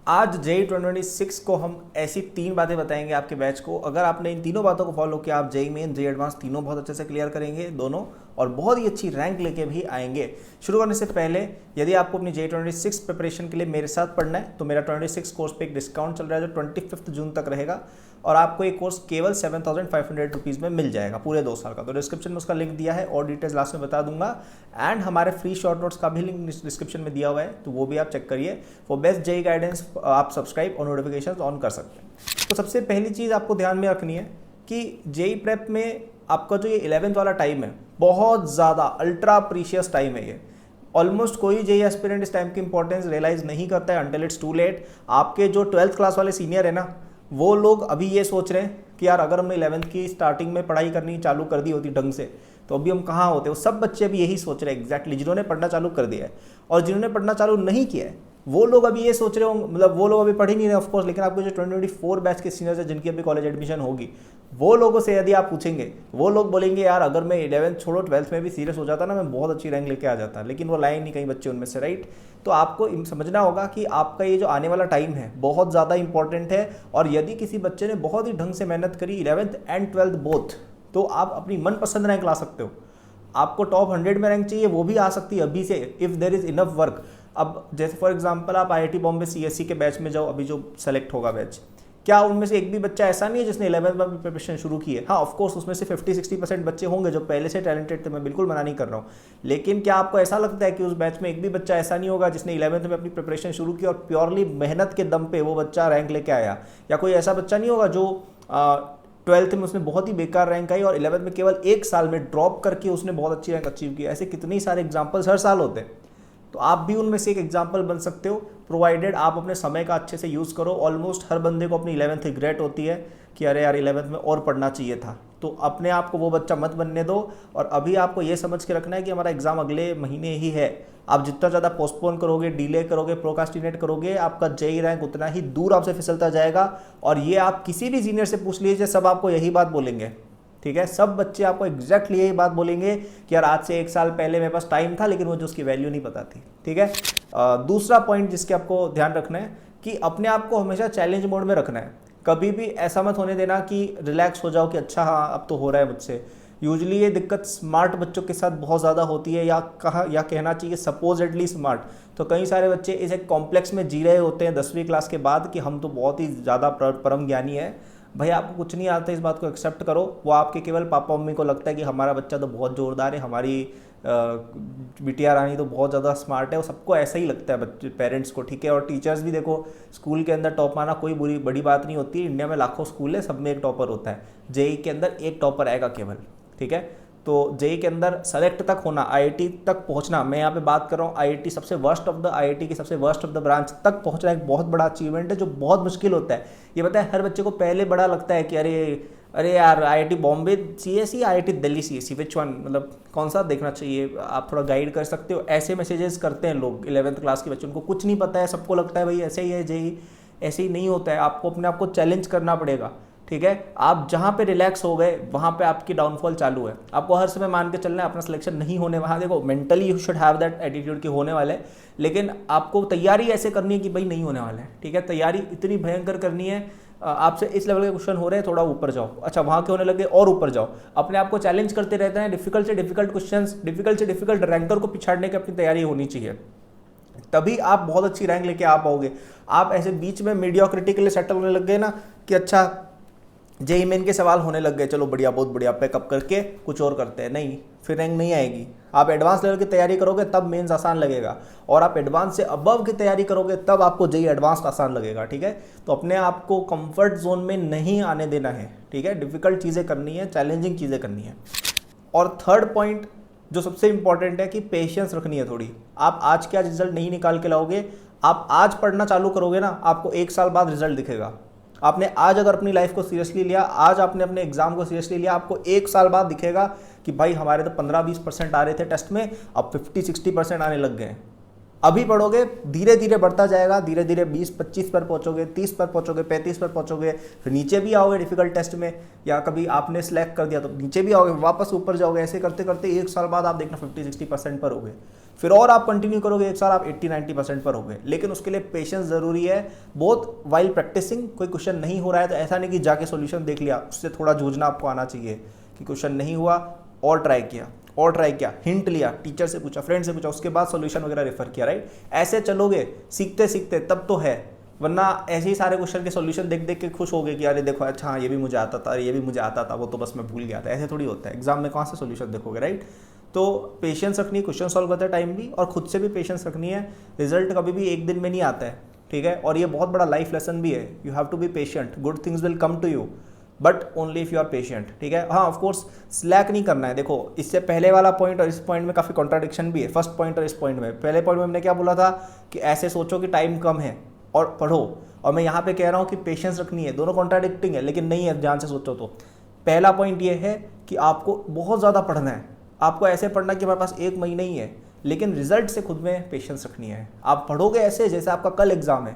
आज जेई 2026 को हम ऐसी 3 बातें बताएंगे आपके बैच को। अगर आपने इन तीनों बातों को फॉलो किया, आप जेई मेन जेई एडवांस तीनों बहुत अच्छे से क्लियर करेंगे दोनों, और बहुत ही अच्छी रैंक लेके भी आएंगे। शुरू करने से पहले यदि आपको अपनी जेई 26 प्रिपरेशन के लिए मेरे साथ पढ़ना है तो मेरा 26 कोर्स पे एक डिस्काउंट चल रहा है जो 25 जून तक रहेगा, और आपको एक कोर्स केवल 7,500 रुपीज़ में मिल जाएगा पूरे 2 साल का। तो डिस्क्रिप्शन में उसका लिंक दिया है और डिटेल्स लास्ट में बता दूंगा। एंड हमारे फ्री शॉर्ट नोट्स का भी लिंक डिस्क्रिप्शन में दिया हुआ है, तो वो भी आप चेक करिए। फॉर बेस्ट जेई गाइडेंस आप सब्सक्राइब और नोटिफिकेशन ऑन कर सकते हैं। तो सबसे पहली चीज़ आपको ध्यान में रखनी है कि जेई प्रेप में आपका जो ये 11th वाला टाइम है बहुत ज़्यादा अल्ट्रा प्रीशियस टाइम है। ये ऑलमोस्ट कोई जेई एस्पिरेंट इस टाइम की इंपॉर्टेंस रियलाइज नहीं करता है अंटिल इट्स टू लेट। आपके जो 12th क्लास वाले सीनियर है ना, वो लोग अभी ये सोच रहे हैं कि यार अगर हमने 11th की स्टार्टिंग में पढ़ाई करनी चालू कर दी होती ढंग से तो अभी हम कहाँ होते। वो सब बच्चे अभी यही सोच रहे हैं एग्जैक्टली, जिन्होंने पढ़ना चालू कर दिया है। और जिन्होंने पढ़ना चालू नहीं किया है वो लोग अभी ये सोच रहे होंगे, मतलब वो लोग अभी पढ़ ही नहीं रहे ऑफकोर्स, लेकिन आपको जो 2024 बैच के सीनियर्स है जिनकी अभी कॉलेज एडमिशन होगी, वो लोगों से यदि आप पूछेंगे वो लोग बोलेंगे यार अगर मैं 11th छोड़ो 12th में भी सीरियस हो जाता ना, मैं बहुत अच्छी रैंक लेके आ जाता। लेकिन वो लाए नहीं कई बच्चे उनमें से, राइट। तो आपको समझना होगा कि आपका ये जो आने वाला टाइम है बहुत ज़्यादा इंपॉर्टेंट है। और यदि किसी बच्चे ने बहुत ही ढंग से मेहनत करी 11th एंड 12th बोथ, तो आप अपनी मनपसंद रैंक ला सकते हो। आपको टॉप 100 में रैंक चाहिए, वो भी आ सकती है अभी से, if there is enough work. अब जैसे फॉर एग्जांपल आप आईआईटी बॉम्बे सीएससी के बैच में जाओ, अभी जो सेलेक्ट होगा बैच, क्या उनमें से एक भी बच्चा ऐसा नहीं है जिसने 11th में प्रिपरेशन शुरू की है? हाँ ऑफकोर्स उसमें से 50-60% बच्चे होंगे जो पहले से टैलेंटेड थे, मैं बिल्कुल मना नहीं कर रहा हूँ। लेकिन क्या आपको ऐसा लगता है कि उस बैच में एक भी बच्चा ऐसा नहीं होगा जिसने 11th में अपनी प्रिपरेशन शुरू की और प्योरली मेहनत के दम पे वो बच्चा रैंक लेके आया? या कोई ऐसा बच्चा नहीं होगा जो 12th में उसने बहुत ही बेकार रैंक आई और 11th में केवल 1 साल में ड्रॉप करके उसने बहुत अच्छी रैंक अचीव की? ऐसे कितने ही सारे एग्जाम्पल्स हर साल होते हैं। तो आप भी उनमें से एक एग्जाम्पल बन सकते हो, प्रोवाइडेड आप अपने समय का अच्छे से यूज़ करो। ऑलमोस्ट हर बंदे को अपनी 11th रिग्रेट होती है कि अरे यार 11th में और पढ़ना चाहिए था। तो अपने आप को वो बच्चा मत बनने दो। और अभी आपको ये समझ के रखना है कि हमारा एग्ज़ाम अगले महीने ही है। आप जितना ज़्यादा पोस्टपोन करोगे, डिले करोगे, प्रोकास्टिनेट करोगे, आपका जेई रैंक उतना ही दूर आपसे फिसलता जाएगा। और ये आप किसी भी सीनियर से पूछ लीजिए, सब आपको यही बात बोलेंगे, ठीक है। सब बच्चे आपको एग्जैक्टली यही बात बोलेंगे कि यार आज से 1 साल पहले मेरे पास टाइम था लेकिन मुझे उसकी वैल्यू नहीं पता थी, ठीक है। दूसरा पॉइंट जिसके आपको ध्यान रखना है कि अपने आप को हमेशा चैलेंज मोड में रखना है। कभी भी ऐसा मत होने देना कि रिलैक्स हो जाओ कि अच्छा हाँ अब तो हो रहा है मुझसे। यूजुअली ये दिक्कत स्मार्ट बच्चों के साथ बहुत ज़्यादा होती है, या कहना चाहिए सपोजिटली स्मार्ट। तो कई सारे बच्चे इस एक कॉम्प्लेक्स में जी रहे होते हैं 10वीं क्लास के बाद कि हम तो बहुत ही ज़्यादा परम ज्ञानी है। भाई आपको कुछ नहीं आता, इस बात को एक्सेप्ट करो। वो आपके केवल पापा मम्मी को लगता है कि हमारा बच्चा तो बहुत जोरदार है, हमारी बिटिया रानी तो बहुत ज़्यादा स्मार्ट है। वो सबको ऐसा ही लगता है बच्चे पेरेंट्स को, ठीक है। और टीचर्स भी देखो, स्कूल के अंदर टॉप आना कोई बड़ी बात नहीं होती। इंडिया में लाखों स्कूल है, सब में एक टॉपर होता है। जेई के अंदर एक टॉपर आएगा केवल, ठीक है। तो जेई के अंदर सेलेक्ट तक होना, आईआईटी तक पहुंचना, मैं यहाँ पे बात कर रहा हूँ आईआईटी सबसे वर्स्ट ऑफ द आईआईटी की सबसे वर्स्ट ऑफ द ब्रांच तक पहुंचना एक बहुत बड़ा अचीवमेंट है जो बहुत मुश्किल होता है। ये पता है हर बच्चे को पहले बड़ा लगता है कि अरे यार IIT Bombay CSC, IIT Delhi CSC, which one, मतलब कौन सा देखना चाहिए? आप थोड़ा गाइड कर सकते हो? ऐसे मैसेजेस करते हैं लोग 11th क्लास के बच्चे, उनको कुछ नहीं पता है, सबको लगता है भाई ऐसे ही है जेई। ऐसे ही नहीं होता है, आपको अपने आप को चैलेंज करना पड़ेगा, ठीक है। आप जहाँ पे रिलैक्स हो गए वहाँ पे आपकी डाउनफॉल चालू है। आपको हर समय मान के चलना है अपना सिलेक्शन नहीं होने, वहाँ देखो mentally you should have that attitude कि होने वाला है, लेकिन आपको तैयारी ऐसे करनी है कि भाई नहीं होने वाला है, ठीक है। तैयारी इतनी भयंकर करनी है, आपसे इस लेवल के क्वेश्चन हो रहे हैं, थोड़ा ऊपर जाओ, अच्छा वहाँ के होने लगे और ऊपर जाओ। अपने आप को चैलेंज करते रहते हैं, डिफिकल्ट से डिफिकल्ट क्वेश्चन, डिफिकल्ट से डिफिकल्ट रैंकर को पिछाड़ने की अपनी तैयारी होनी चाहिए, तभी आप बहुत अच्छी रैंक लेके आ पाओगे। आप ऐसे बीच में मीडियोक्रिटी के लिए सेटल होने लग गए ना कि अच्छा जेई मेन के सवाल होने लग गए, चलो बढ़िया, बहुत बढ़िया, पैकअप करके कुछ और करते हैं, नहीं, फिर रैंक नहीं आएगी। आप एडवांस लेवल की तैयारी करोगे तब मेंस आसान लगेगा, और आप एडवांस से अबव की तैयारी करोगे तब आपको जेई एडवांस आसान लगेगा, ठीक है। तो अपने आप को कंफर्ट जोन में नहीं आने देना है, ठीक है। डिफिकल्ट चीज़ें करनी है, चैलेंजिंग चीज़ें करनी है। और थर्ड पॉइंट जो सबसे इंपॉर्टेंट है कि पेशेंस रखनी है थोड़ी। आप आज के आज रिजल्ट नहीं निकाल के लाओगे। आप आज पढ़ना चालू करोगे ना, आपको 1 साल बाद रिजल्ट दिखेगा। आपने आज अगर अपनी लाइफ को सीरियसली लिया, आज आपने अपने एग्जाम को सीरियसली लिया, आपको 1 साल बाद दिखेगा कि भाई हमारे तो 15-20% आ रहे थे टेस्ट में, अब 50-60% आने लग गए हैं। अभी पढ़ोगे धीरे धीरे बढ़ता जाएगा, धीरे धीरे 20-25 पर पहुंचोगे, 30 पर पहुंचोगे, 35 पर पहुंचोगे, फिर नीचे भी आओगे डिफिकल्ट टेस्ट में, या कभी आपने सिलेक्ट कर दिया तो नीचे भी आओगे, वापस ऊपर जाओगे। ऐसे करते करते 1 साल बाद आप देखना 50-60% पर होगे। फिर और आप कंटिन्यू करोगे, 1 साल आप 80-90% पर होगे। लेकिन उसके लिए पेशेंस जरूरी है बहुत वाइल प्रैक्टिसिंग। कोई क्वेश्चन नहीं हो रहा है तो ऐसा नहीं कि जाके सोल्यूशन देख लिया, उससे थोड़ा जूझना आपको आना चाहिए कि क्वेश्चन नहीं हुआ और ट्राई किया और ट्राई किया, हिंट लिया, टीचर से पूछा, फ्रेंड से पूछा, उसके बाद सॉल्यूशन वगैरह रेफर किया, राइट। ऐसे चलोगे सीखते सीखते तब तो है, वरना ऐसे ही सारे क्वेश्चन के सॉल्यूशन देख देख के खुश हो गए कि अरे देखो अच्छा हाँ ये भी मुझे आता था, ये भी मुझे आता था, वो तो बस मैं भूल गया था। ऐसे थोड़ी होता है, एग्जाम में कहाँ से सॉल्यूशन देखोगे, राइट। तो पेशेंस रखनी, क्वेश्चन सॉल्व करते टाइम भी, और खुद से भी पेशेंस रखनी है। रिजल्ट कभी भी एक दिन में नहीं आता है, ठीक है। और ये बहुत बड़ा लाइफ लेसन भी है, you have to be patient, good things will come to you but only if you are patient, ठीक है। हाँ ऑफकोर्स स्लैक नहीं करना है। देखो इससे पहले वाला पॉइंट और इस पॉइंट में काफ़ी कॉन्ट्राडिक्शन भी है, फर्स्ट पॉइंट और इस पॉइंट में। पहले पॉइंट में हमने क्या बोला था कि ऐसे सोचो कि टाइम कम है और पढ़ो, और मैं यहाँ पे कह रहा हूँ कि पेशेंस रखनी है। दोनों कॉन्ट्राडिक्टिंग है लेकिन नहीं है, ध्यान से सोचो तो। पहला पॉइंट ये है कि आपको बहुत ज़्यादा पढ़ना है, आपको ऐसे पढ़ना कि हमारे पास 1 महीना ही है, लेकिन रिजल्ट से खुद में पेशेंस रखनी है। आप पढ़ोगे ऐसे जैसे आपका कल एग्जाम है,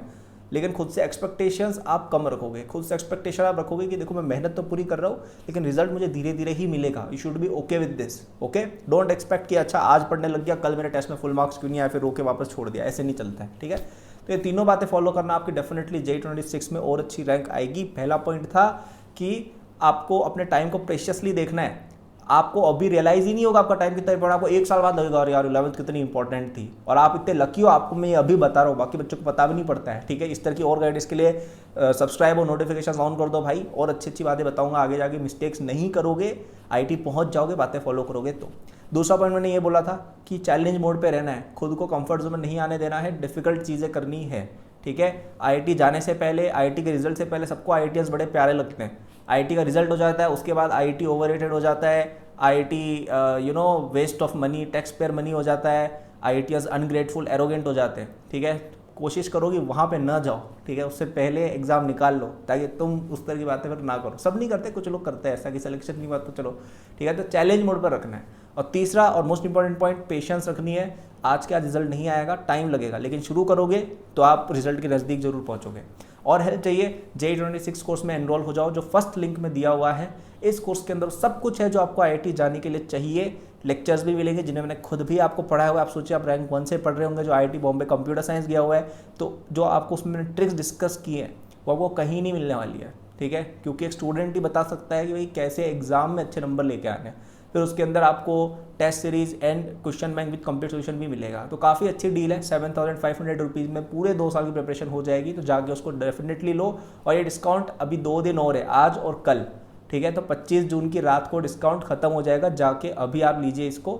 लेकिन खुद से एक्सपेक्टेशंस आप कम रखोगे। खुद से एक्सपेक्टेशन आप रखोगे कि देखो मैं मेहनत तो पूरी कर रहा हूँ लेकिन रिजल्ट मुझे धीरे धीरे ही मिलेगा। You should be okay with this, okay. Don't expect कि अच्छा आज पढ़ने लग गया, कल मेरे टेस्ट में फुल मार्क्स क्यों नहीं आया, फिर रोके वापस छोड़ दिया। ऐसे नहीं चलता है, ठीक है। तो ये तीनों बातें फॉलो करना आपकी डेफिनेटली JEE 26 में और अच्छी रैंक आएगी। पहला पॉइंट था कि आपको अपने टाइम को प्रेशियसली देखना है। आपको अभी रियलाइज ही नहीं होगा आपका टाइम कितना इंपॉर्टेंट, आपको 1 साल बाद लगेगा यार 11th कितनी इंपॉर्टेंट थी। और आप इतने लकी हो, आपको मैं ये अभी बता रहा हूँ, बाकी बच्चों को पता भी नहीं पड़ता है, ठीक है। इस तरह की और गाइडेंस के लिए सब्सक्राइब और नोटिफिकेशन ऑन कर दो भाई, और अच्छी अच्छी बातें बताऊंगा आगे जाके। मिस्टेक्स नहीं करोगे, IIT पहुंच जाओगे, बातें फॉलो करोगे तो। दूसरा पॉइंट मैंने ये बोला था कि चैलेंज मोड पे रहना है, खुद को कंफर्ट जोन में नहीं आने देना है, डिफिकल्ट चीज़ें करनी है, ठीक है। IIT जाने से पहले, IIT के रिजल्ट से पहले सबको IITians बड़े प्यारे लगते हैं। IIT का रिजल्ट हो जाता है, उसके बाद IIT ओवररेटेड हो जाता है, IIT waste of money, tax payer money हो जाता है, IITians अनग्रेटफुल एरोगेंट हो जाते हैं, ठीक है। कोशिश करो कि वहाँ पे ना जाओ, ठीक है। उससे पहले एग्जाम निकाल लो ताकि तुम उस तरह की बातें फिर ना करो। सब नहीं करते, कुछ लोग करते हैं ऐसा कि सिलेक्शन नहीं हुआ तो चलो, ठीक है। तो चैलेंज मोड पर रखना है। और तीसरा और मोस्ट इंपॉर्टेंट पॉइंट, पेशेंस रखनी है। आज के आज रिजल्ट नहीं आएगा, टाइम लगेगा, लेकिन शुरू करोगे तो आप रिजल्ट के नज़दीक जरूर पहुँचोगे। और हेल्प चाहिए JEE 26 कोर्स में एनरोल हो जाओ, जो फर्स्ट लिंक में दिया हुआ है। इस कोर्स के अंदर सब कुछ है जो आपको IIT जाने के लिए चाहिए। लेक्चर्स भी मिलेंगे जिन्हें मैंने खुद भी आपको पढ़ाया हुआ है। आप सोचिए आप रैंक 1 से पढ़ रहे होंगे, जो IIT बॉम्बे कंप्यूटर साइंस गया हुआ है, तो जो आपको उसमें मैंने ट्रिक्स डिस्कस किए हैं वो आपको कहीं नहीं मिलने वाली है, ठीक है। क्योंकि एक स्टूडेंट ही बता सकता है कि भाई कैसे एग्जाम में अच्छे नंबर लेके आने हैं। फिर उसके अंदर आपको test series and question bank with complete solution भी मिलेगा। तो काफ़ी अच्छी डील है, 7500 रुपीज़ में पूरे 2 साल की प्रिपरेशन हो जाएगी। तो जाके उसको डेफिनेटली लो। और ये डिस्काउंट अभी 2 दिन और है, आज और कल, ठीक है। तो 25 जून की रात को डिस्काउंट खत्म हो जाएगा, जाके अभी आप लीजिए इसको,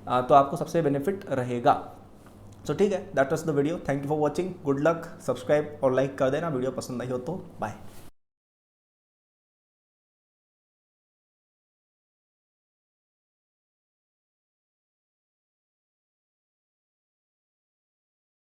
तो आपको सबसे बेनिफिट रहेगा। तो ठीक है, that was the video. Thank you for watching, good luck. Subscribe और लाइक कर देना, वीडियो पसंद आई हो तो। बाय।